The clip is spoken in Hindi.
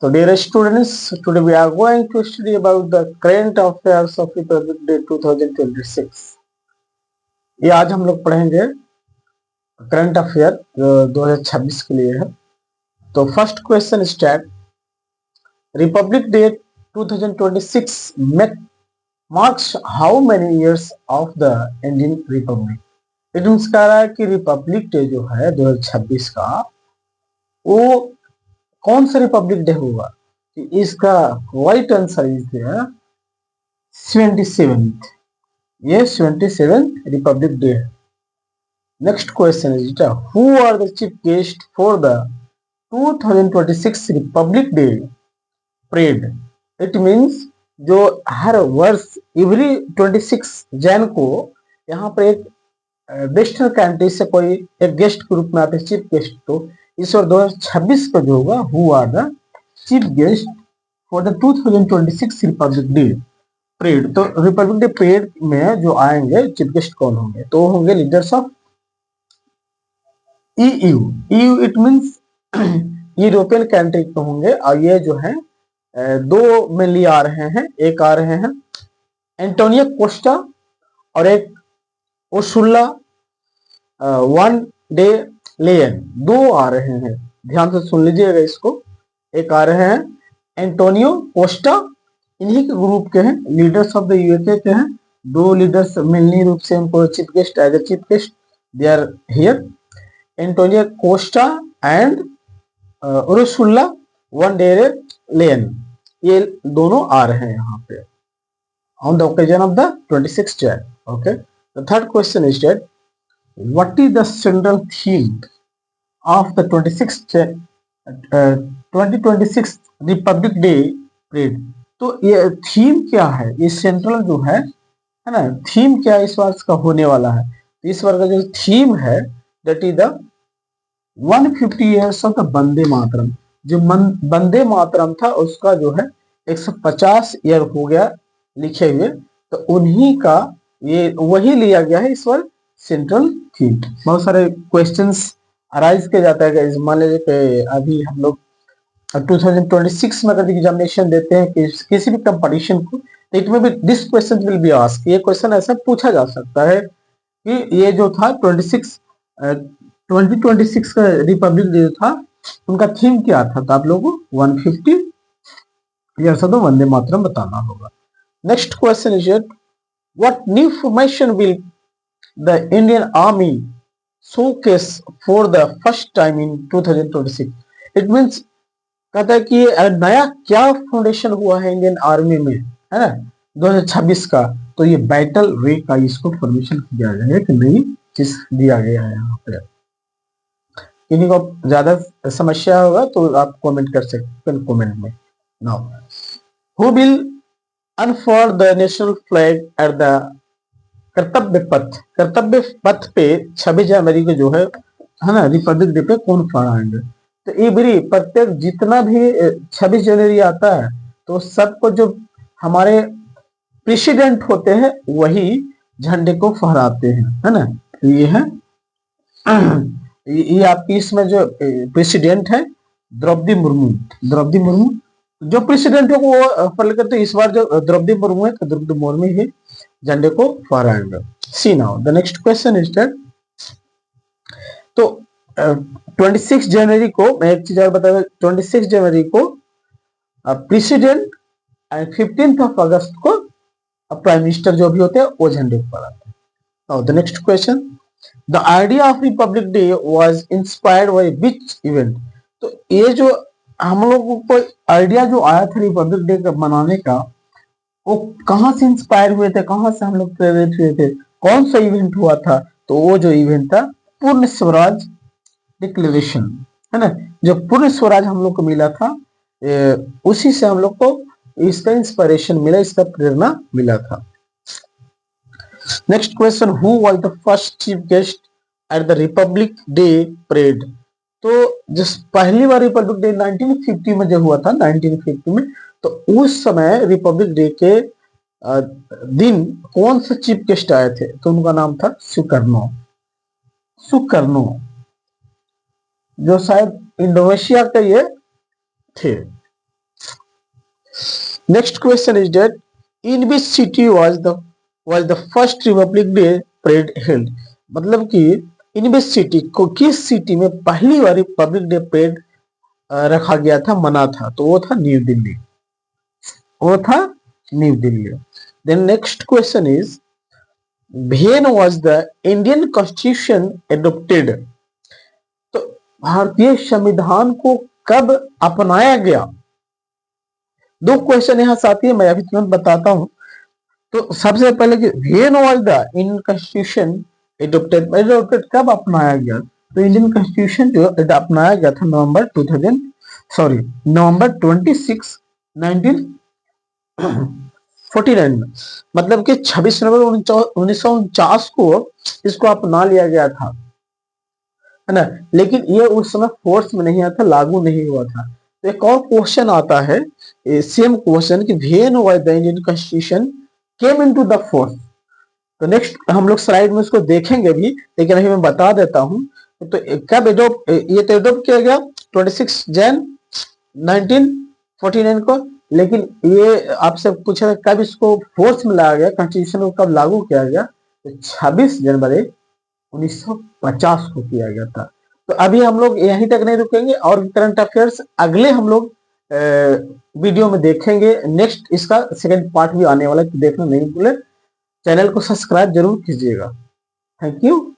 So dear students, today we are going to study about the current affairs of Republic Day 2026. ये आज हम लोग पढ़ेंगे करंट अफेयर जो 2026 के लिए है। तो first question start. Republic day 2026 marks how many years of the Indian Republic? It means कह रहा है कि रिपब्लिक डे जो है 2026 का वो कौन सा रिपब्लिक डे होगा। इसका राइट आंसर इज 77th। ये 77th रिपब्लिक डे है। Next question is who are the chief guest for the 2026 republic day parade. It means जो हर वर्ष एवरी 26 जैन को यहाँ पर एक वेस्टर्न कंट्री से कोई एक गेस्ट के रूप में आते हैं चीफ गेस्ट। तो इस बार 2026 का जो होगा who are the chief guest for the 2026 republic day parade. तो रिपब्लिक डे परेड में जो आएंगे चीफ गेस्ट कौन होंगे, तो होंगे leaders of EU. EU it means European country के होंगे। और ये जो है दो मेनली आ रहे हैं। एक आ रहे हैं एंटोनियो कोस्टा और एक उर्सुला वन डे लेयन। दो आ रहे हैं, ध्यान से सुन लीजिएगा इसको। एक आ रहे हैं एंटोनियो कोस्टा, इन्हीं के ग्रुप के हैं, लीडर्स ऑफ द यूएसए के हैं। दो लीडर्स मेनली रूप से उनको chief guest as a chief guest they are here, Antonio Costa and Ursula von der Leyen. ये दोनों आ रहे हैं यहाँ पे on the occasion of the 26th Jan. Okay. The third question is that what is the central theme of the 2026 Republic Day Parade? तो ये थीम क्या है, ये सेंट्रल जो है ना, थीम क्या इस वर्ष का होने वाला है। इस वर्ष का जो थीम है that is the 150 years of the Vande Mataram. जो वंदे मातरम था उसका जो है 150 ईयर हो गया लिखे हुए, तो उन्हीं का ये वही लिया गया है इस बार सेंट्रल थीम। बहुत सारे क्वेश्चंस अराइज किया जाता है। मान लीजिए कि अभी हम लोग 2026 में अगर एग्जामिनेशन देते हैं किसी भी कंपटीशन को, तो इट में भी this question will be asked. ये क्वेश्चन ऐसा पूछा जा सकता है कि ये जो था 2026 का रिपब्लिक डे था उनका थीम क्या था, तो आप लोगों को 150 ईयर्स ऑफ द वंदे मातरम बताना होगा। Next question is what new formation will the Indian army showcase for the first time in 2026। It means कहता है कि नया क्या फाउंडेशन हुआ है इंडियन आर्मी में, है ना, 2026 का। तो ये बैटल रे का इसको फॉर्मेशन किया गया है, एक नई चीज दिया गया है यहाँ पे। किसी को ज्यादा समस्या होगा तो आप कमेंट कर सकते हैं कमेंट में। Now who will unfold the national flag at the कर्तव्य पथ। कर्तव्य पथ पे 26 जनवरी को जो है ना रिपब्लिक डे पे कौन फहराएंगे। तो एवरी प्रत्येक जितना भी 26 जनवरी आता है तो सबको जो हमारे प्रेसिडेंट होते हैं वही झंडे को फहराते हैं, है ना। ये है ये आपकी इसमें जो प्रेसिडेंट है द्रौपदी मुर्मू। द्रौपदी मुर्मू जो प्रेसिडेंट है वो फॉलो करते। इस बार जो द्रौपदी मुर्मू है तो द्रौपदी मुर्मू ही झंडे को फहराएंगे। See now the next question is that, तो 26 जनवरी को मैं एक चीज और बता दूं, 26 जनवरी को प्रेसिडेंट एंड 15 अगस्त को प्राइम मिनिस्टर जो भी होते हैं वो झंडे को फहराते हैं। Now the next question, the idea of Republic day was inspired by which event. तो ये जो हम लोगों को आइडिया जो आया था रिपब्लिक डे का मनाने का, वो कहाँ से इंस्पायर हुए थे, कहाँ से हम लोग प्रेरित हुए थे, कौन सा इवेंट हुआ था। तो वो जो इवेंट था पूर्ण स्वराज डिक्लेरेशन, है ना। जो पूर्ण स्वराज हम लोग को मिला था उसी से हम लोग को इसका इंस्पिरेशन मिला, इसका प्रेरणा मिला था। Next question, who was the first chief guest at the Republic day parade. तो जिस पहली बार रिपब्लिक डे 1950 में जो हुआ था 1950 में, तो उस समय रिपब्लिक डे के दिन कौन से चीफ गेस्ट आए थे, तो उनका नाम था सुकर्नो। सुकर्नो जो शायद इंडोनेशिया के ये थे, next question is that in which city was the first Republic day parade held, मतलब कि इन विच सिटी को किस सिटी में पहली बार रिपब्लिक डे परेड रखा गया था, मना था, तो वो था न्यू दिल्ली, वो था New Delhi. Then next question is when was the Indian constitution adopted, तो भारतीय संविधान को कब अपनाया गया। दो क्वेश्चन यहाँ साथी है, मैं अभी तुरंत बताता हूं। तो सबसे पहले कि when was the Indian constitution adopted, adopted कब अपनाया गया, तो इंडियन कॉन्स्टिट्यूशन जो अपनाया गया था नवंबर 26 1949 में, मतलब कि 26 नवंबर 1949 को इसको अपना लिया गया था, है ना, लेकिन ये उस समय फोर्स में नहीं आया था, लागू नहीं हुआ था। तो एक और क्वेश्चन आता है सेम क्वेश्चन कि when was the Indian constitution came into the force, तो नेक्स्ट हम लोग स्लाइड में उसको देखेंगे भी, लेकिन अभी मैं बता देता हूं। तो कब एडोप्ट, ये तो एडोप्ट किया गया 26 जैन 1949 को, लेकिन ये आपसे पूछा कब इसको फोर्स में लाया गया, कॉन्स्टिट्यूशन को कब लागू किया गया, तो 26 जनवरी 1950 को किया गया था। तो अभी हम लोग यहीं तक नहीं रुकेंगे, और करंट अफेयर्स अगले हम लोग वीडियो में देखेंगे। नेक्स्ट इसका सेकंड पार्ट भी आने वाला है, तो देखना नहीं भूले। चैनल को सब्सक्राइब जरूर कीजिएगा। Thank you.